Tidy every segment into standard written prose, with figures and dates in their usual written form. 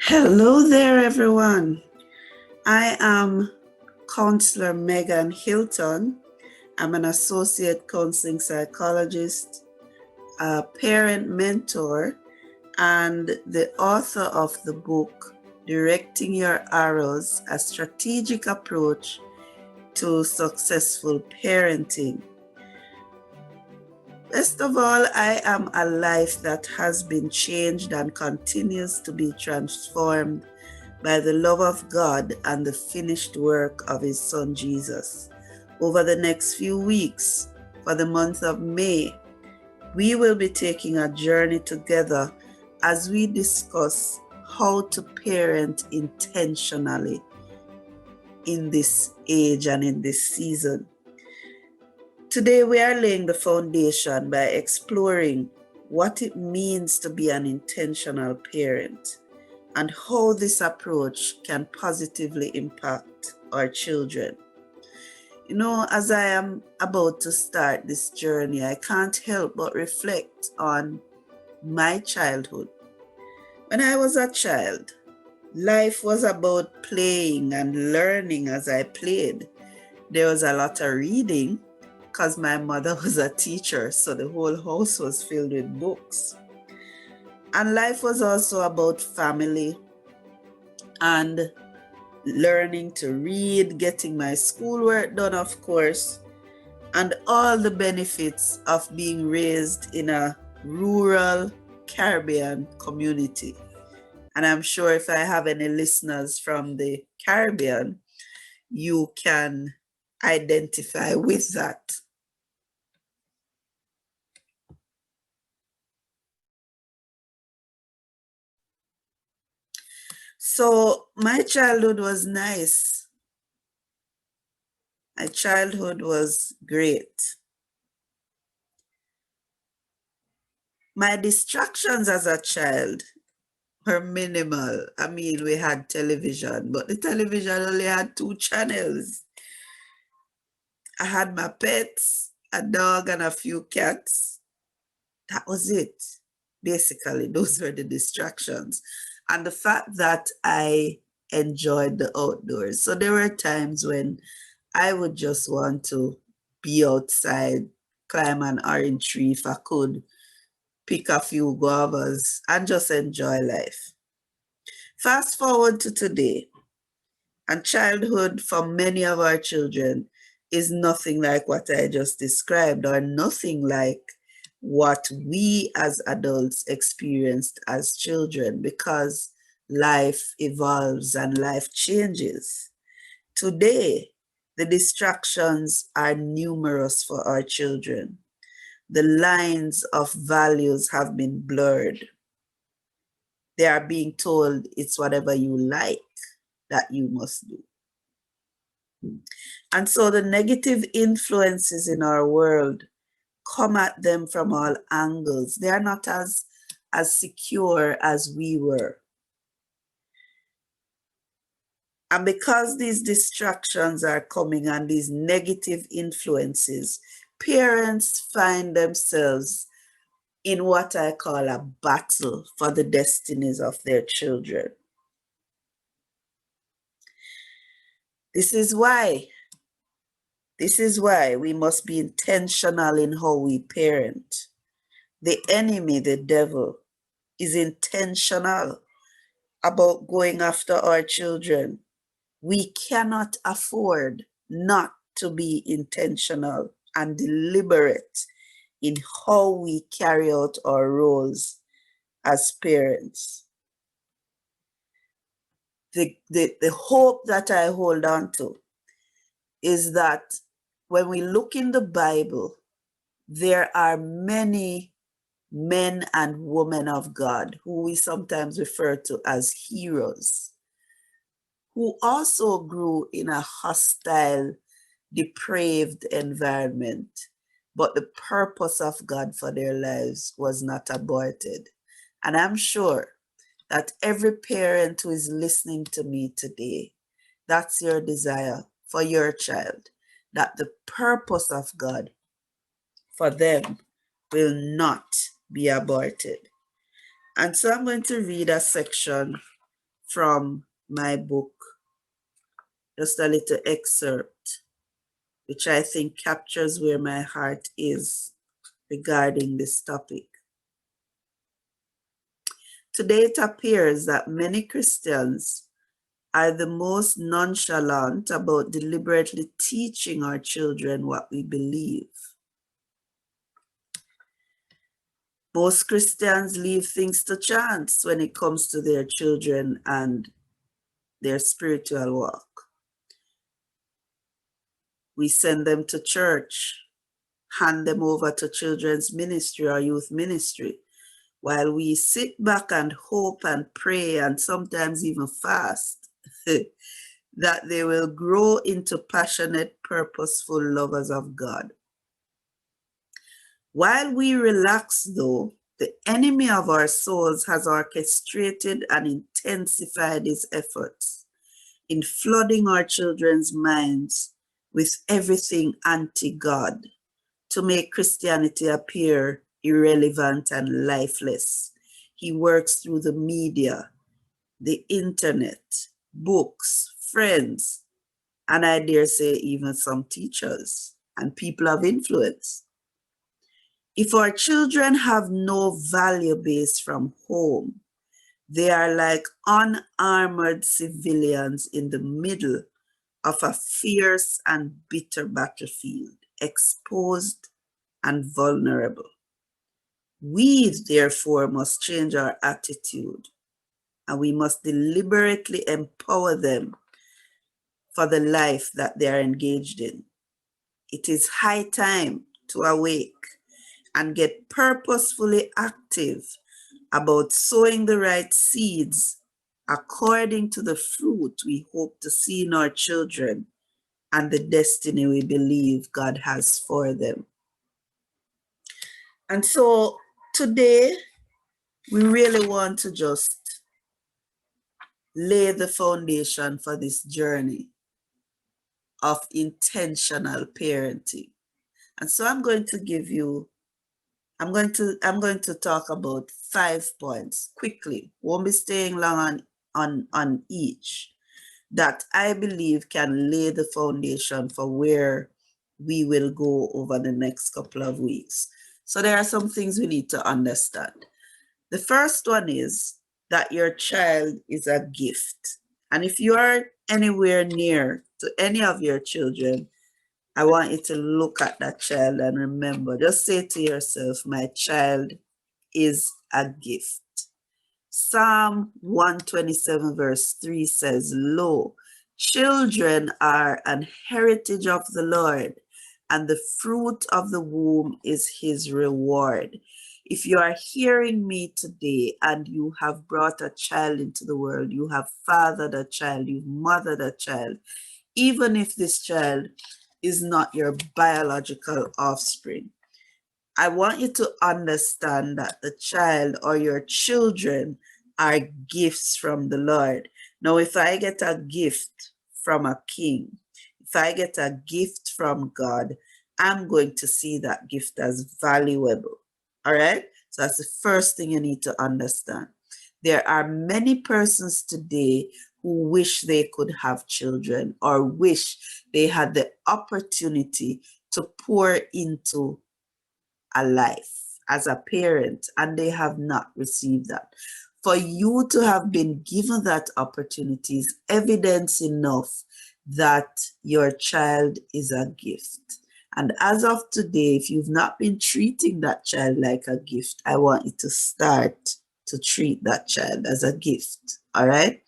Hello there, everyone. I am Counselor Megan Hylton. I'm an associate counseling psychologist, a parent mentor, and the author of the book, Directing Your Arrows, a strategic approach to successful parenting. Best of all, I am a life that has been changed and continues to be transformed by the love of God and the finished work of His Son Jesus. Over the next few weeks, for the month of May, we will be taking a journey together as we discuss how to parent intentionally in this age and in this season. Today, we are laying the foundation by exploring what it means to be an intentional parent and how this approach can positively impact our children. You know, as I am about to start this journey, I can't help but reflect on my childhood. When I was a child, life was about playing and learning as I played. There was a lot of reading because my mother was a teacher, so the whole house was filled with books. And life was also about family and learning to read, getting my schoolwork done, of course, and all the benefits of being raised in a rural Caribbean community. And I'm sure if I have any listeners from the Caribbean, you can identify with that. So my childhood was nice. My childhood was great. My distractions as a child were minimal. I mean, we had television, but the television only had 2 channels. I had my pets, a dog, and a few cats. That was it. Basically, those were the distractions. And the fact that I enjoyed the outdoors. So there were times when I would just want to be outside, climb an orange tree if I could, pick a few guavas, and just enjoy life. Fast forward to today, and childhood for many of our children is nothing like what I just described, or nothing like what we as adults experienced as children, because life evolves and life changes. Today, the distractions are numerous for our children. The lines of values have been blurred. They are being told it's whatever you like that you must do. And so the negative influences in our world come at them from all angles. They are not as secure as we were. And because these distractions are coming and these negative influences, parents find themselves in what I call a battle for the destinies of their children. This is why we must be intentional in how we parent. The enemy, the devil, is intentional about going after our children. We cannot afford not to be intentional and deliberate in how we carry out our roles as parents. The hope that I hold on to is that when we look in the Bible, there are many men and women of God who we sometimes refer to as heroes, who also grew in a hostile, depraved environment, but the purpose of God for their lives was not aborted. And I'm sure that every parent who is listening to me today, that's your desire for your child, that the purpose of God for them will not be aborted. And so I'm going to read a section from my book, just a little excerpt, which I think captures where my heart is regarding this topic. Today it appears that many Christians are the most nonchalant about deliberately teaching our children what we believe. Most Christians leave things to chance when it comes to their children and their spiritual walk. We send them to church, hand them over to children's ministry or youth ministry, while we sit back and hope and pray and sometimes even fast that they will grow into passionate, purposeful lovers of God. While we relax, though, the enemy of our souls has orchestrated and intensified his efforts in flooding our children's minds with everything anti-God to make Christianity appear irrelevant and lifeless. He works through the media, the internet, books, friends, and I dare say even some teachers and people of influence. If our children have no value base from home, they are like unarmored civilians in the middle of a fierce and bitter battlefield, exposed and vulnerable. We, therefore, must change our attitude, and we must deliberately empower them for the life that they are engaged in. It is high time to awake and get purposefully active about sowing the right seeds according to the fruit we hope to see in our children and the destiny we believe God has for them. And so today, we really want to just lay the foundation for this journey of intentional parenting. And so I'm going to talk about 5 points quickly. Won't be staying long on each, that I believe can lay the foundation for where we will go over the next couple of weeks. So there are some things we need to understand. The first one is that your child is a gift. And if you are anywhere near to any of your children, I want you to look at that child and remember, just say to yourself, my child is a gift. Psalm 127 verse 3 says, lo, children are an heritage of the Lord, and the fruit of the womb is his reward. If you are hearing me today and you have brought a child into the world, you have fathered a child, you've mothered a child, even if this child is not your biological offspring, I want you to understand that the child or your children are gifts from the Lord. Now, if I get a gift from a king, if I get a gift from God, I'm going to see that gift as valuable. All right? So that's the first thing you need to understand. There are many persons today who wish they could have children or wish they had the opportunity to pour into a life as a parent, and they have not received that. For you to have been given that opportunity is evidence enough that your child is a gift. And as of today, if you've not been treating that child like a gift, I want you to start to treat that child as a gift. All right?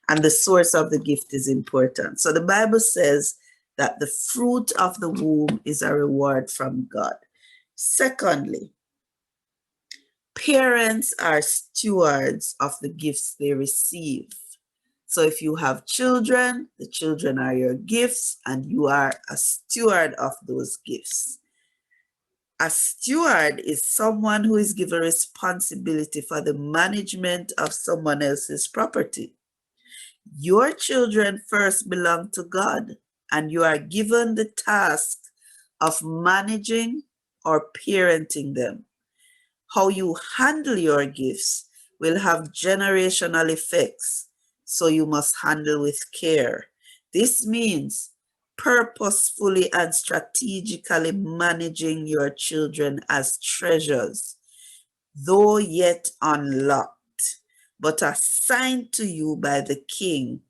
And the source of the gift is important. So the Bible says that the fruit of the womb is a reward from God. Secondly, parents are stewards of the gifts they receive. So if you have children, the children are your gifts, and you are a steward of those gifts. A steward is someone who is given responsibility for the management of someone else's property. Your children first belong to God, and you are given the task of managing or parenting them. How you handle your gifts will have generational effects so you must handle with care. This means purposefully and strategically managing your children as treasures, though yet unlocked, but assigned to you by the King,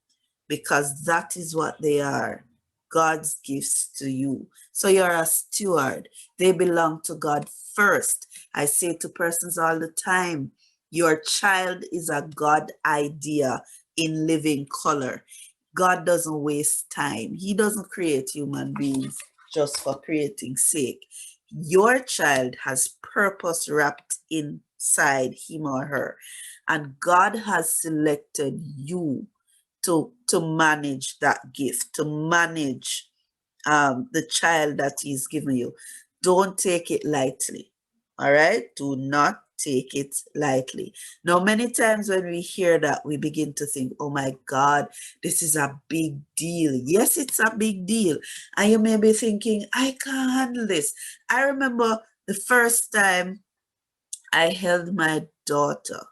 because that is what they are, God's gifts to you. So you're a steward. They belong to God first. I say to persons all the time, your child is a God idea in living color. God doesn't waste time. He doesn't create human beings just for creating sake. Your child has purpose wrapped inside him or her, and God has selected you to manage that gift, to manage the child that he's given you. Don't take it lightly. All right? Do not take it lightly. Now, many times when we hear that, we begin to think, oh my God, this is a big deal. Yes, it's a big deal. And you may be thinking, I can't handle this. I remember the first time I held my daughter,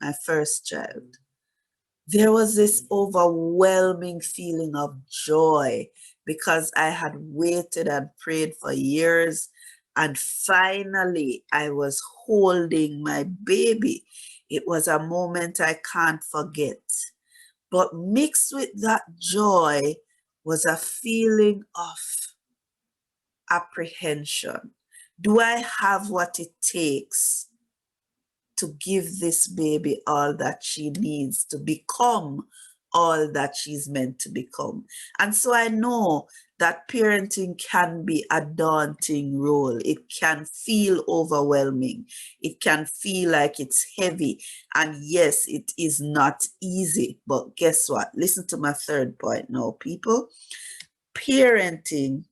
my first child. There was this overwhelming feeling of joy because I had waited and prayed for years, and finally I was holding my baby. It was a moment I can't forget. But mixed with that joy was a feeling of apprehension. Do I have what it takes to give this baby all that she needs to become all that she's meant to become? And so I know that parenting can be a daunting role. It can feel overwhelming. It can feel like it's heavy. And yes, it is not easy. But guess what? Listen to my third point now, people. Parenting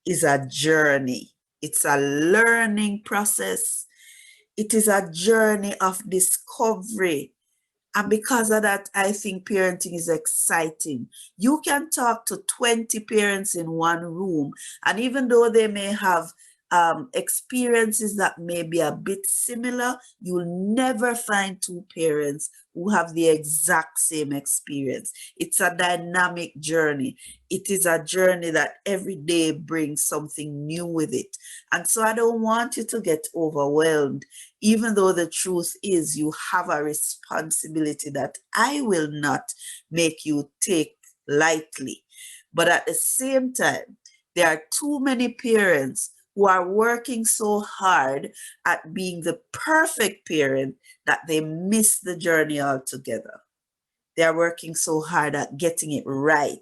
is a journey. It's a learning process. It is a journey of discovery. And because of that, I think parenting is exciting. You can talk to 20 parents in one room, and even though they may have experiences that may be a bit similar, you'll never find two parents who have the exact same experience. It's a dynamic journey. It is a journey that every day brings something new with it. And so I don't want you to get overwhelmed, even though the truth is you have a responsibility that I will not make you take lightly. But at the same time, there are too many parents who are working so hard at being the perfect parent that they miss the journey altogether. They are working so hard at getting it right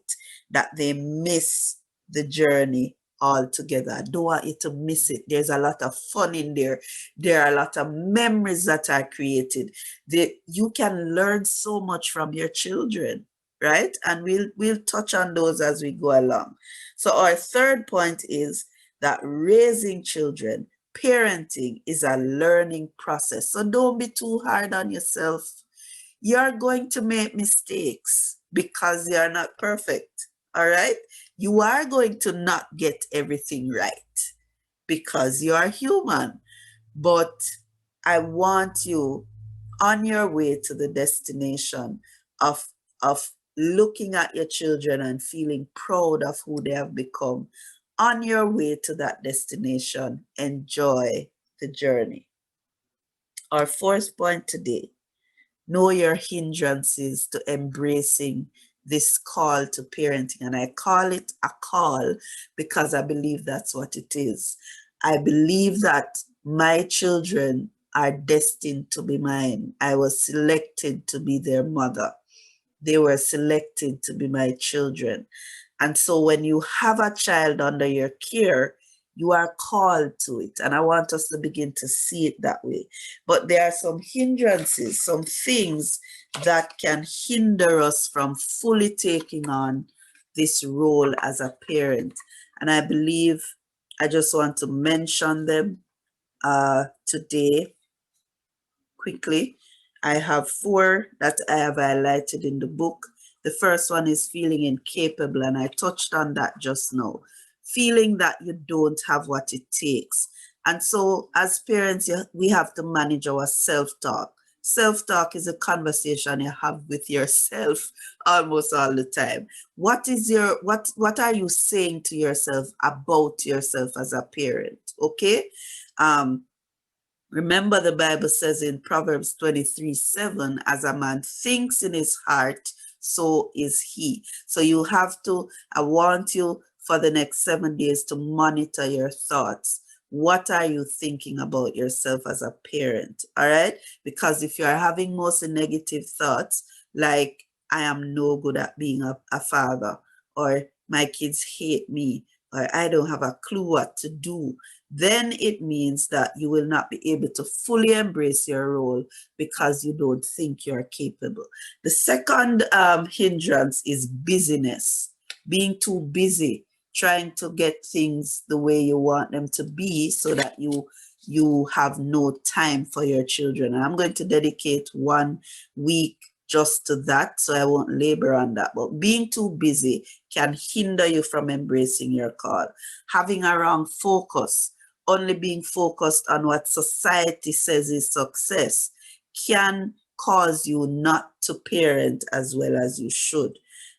that they miss the journey altogether. I don't want you to miss it. There's a lot of fun in there. There are a lot of memories that are created. You can learn so much from your children, right? And we'll touch on those as we go along. So our third point is that raising children, parenting, is a learning process. So don't be too hard on yourself. You're going to make mistakes because you're not perfect. All right? You are going to not get everything right because you are human. But I want you on your way to the destination of looking at your children and feeling proud of who they have become. On your way to that destination, enjoy the journey. Our fourth point today: know your hindrances to embracing this call to parenting. And I call it a call because I believe that's what it is. I believe that my children are destined to be mine. I was selected to be their mother. They were selected to be my children. And so when you have a child under your care, you are called to it. And I want us to begin to see it that way. But there are some hindrances, some things that can hinder us from fully taking on this role as a parent. And I believe I just want to mention them today quickly. I have 4 that I have highlighted in the book. The first one is feeling incapable, and I touched on that just now. Feeling that you don't have what it takes. And so as parents, we have to manage our self-talk. Self-talk is a conversation you have with yourself almost all the time. What are you saying to yourself about yourself as a parent? Okay. Remember, the Bible says in Proverbs 23:7, as a man thinks in his heart, so is he. So you have to, I want you for the next 7 days to monitor your thoughts. What are you thinking about yourself as a parent? All right. Because if you are having mostly negative thoughts, like I am no good at being a father, or my kids hate me, or I don't have a clue what to do, then it means that you will not be able to fully embrace your role because you don't think you're capable. The second hindrance is busyness, being too busy, trying to get things the way you want them to be so that you have no time for your children. And I'm going to dedicate 1 week just to that, so I won't labor on that. But being too busy can hinder you from embracing your call. Having a wrong focus, only being focused on what society says is success, can cause you not to parent as well as you should.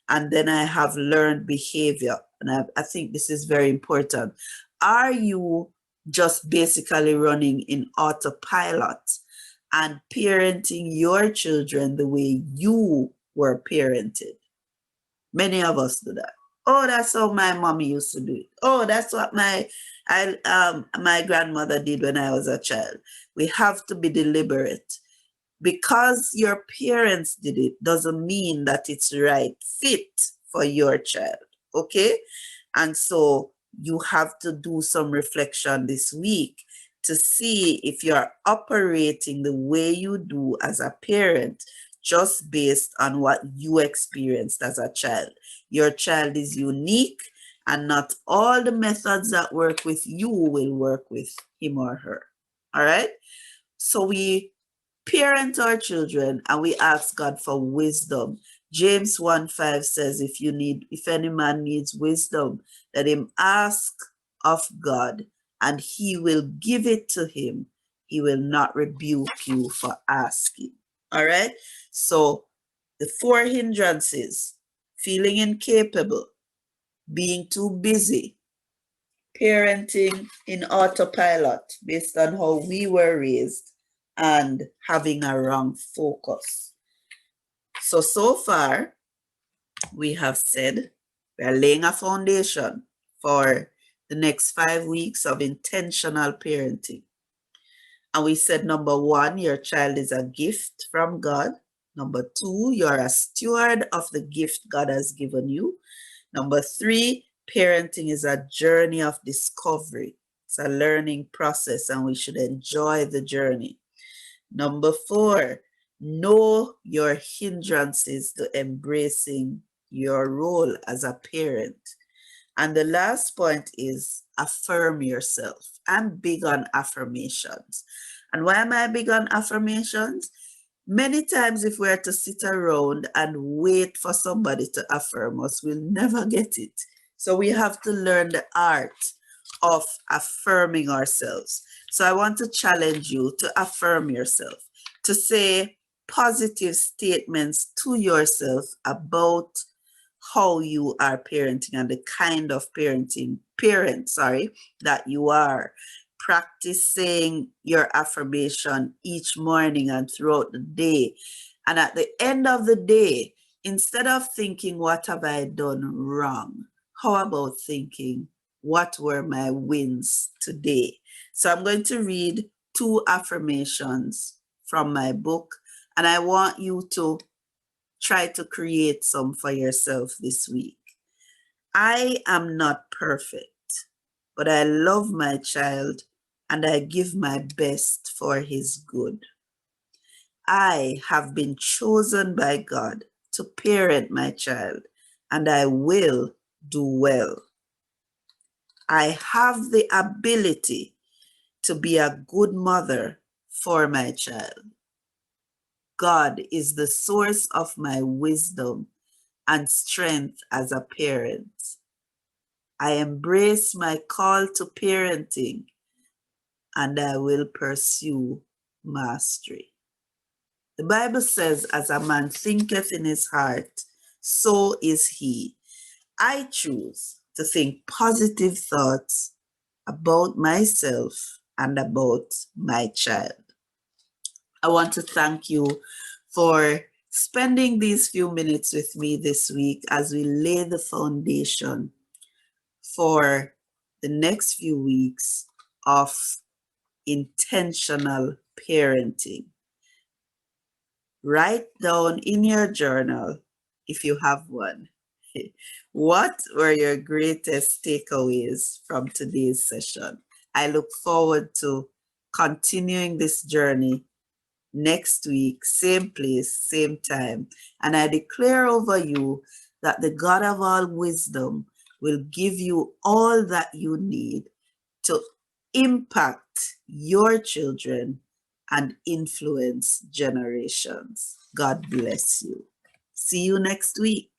And then I have learned behavior. And I think this is very important. Are you just basically running in autopilot and parenting your children the way you were parented? Many of us do that. Oh, that's how my mommy used to do it. Oh, that's what my grandmother did when I was a child. We have to be deliberate. Because your parents did it doesn't mean that it's right fit for your child. Okay? And so you have to do some reflection this week to see if you're operating the way you do as a parent just based on what you experienced as a child. Your child is unique, and not all the methods that work with you will work with him or her. All right? So we parent our children and we ask God for wisdom. James 1:5 says, if any man needs wisdom, let him ask of God, and he will give it to him. He will not rebuke you for asking. All right. So the 4 hindrances: feeling incapable, being too busy, parenting in autopilot based on how we were raised, and having a wrong focus. So far, we have said we are laying a foundation for the next 5 weeks of intentional parenting. And we said, number 1, your child is a gift from God. Number 2, you're a steward of the gift God has given you. Number 3, parenting is a journey of discovery. It's a learning process, and we should enjoy the journey. Number 4, know your hindrances to embracing your role as a parent. And the last point is affirm yourself. I'm big on affirmations. And why am I big on affirmations? Many times, if we're to sit around and wait for somebody to affirm us, we'll never get it. So we have to learn the art of affirming ourselves. So I want to challenge you to affirm yourself, to say positive statements to yourself about how you are parenting and the kind of parent that you are. Practice saying your affirmation each morning and throughout the day. And at the end of the day, instead of thinking, what have I done wrong? How about thinking, what were my wins today? So I'm going to read 2 affirmations from my book, and I want you to try to create some for yourself this week. I am not perfect, but I love my child and I give my best for his good. I have been chosen by God to parent my child, and I will do well. I have the ability to be a good mother for my child. God is the source of my wisdom and strength as a parent. I embrace my call to parenting, and I will pursue mastery. The Bible says, as a man thinketh in his heart, so is he. I choose to think positive thoughts about myself and about my child. I want to thank you for spending these few minutes with me this week as we lay the foundation for the next few weeks of intentional parenting. Write down in your journal, if you have one, what were your greatest takeaways from today's session? I look forward to continuing this journey next week, same place, same time. And I declare over you that the God of all wisdom will give you all that you need to impact your children and influence generations. God bless you. See you next week.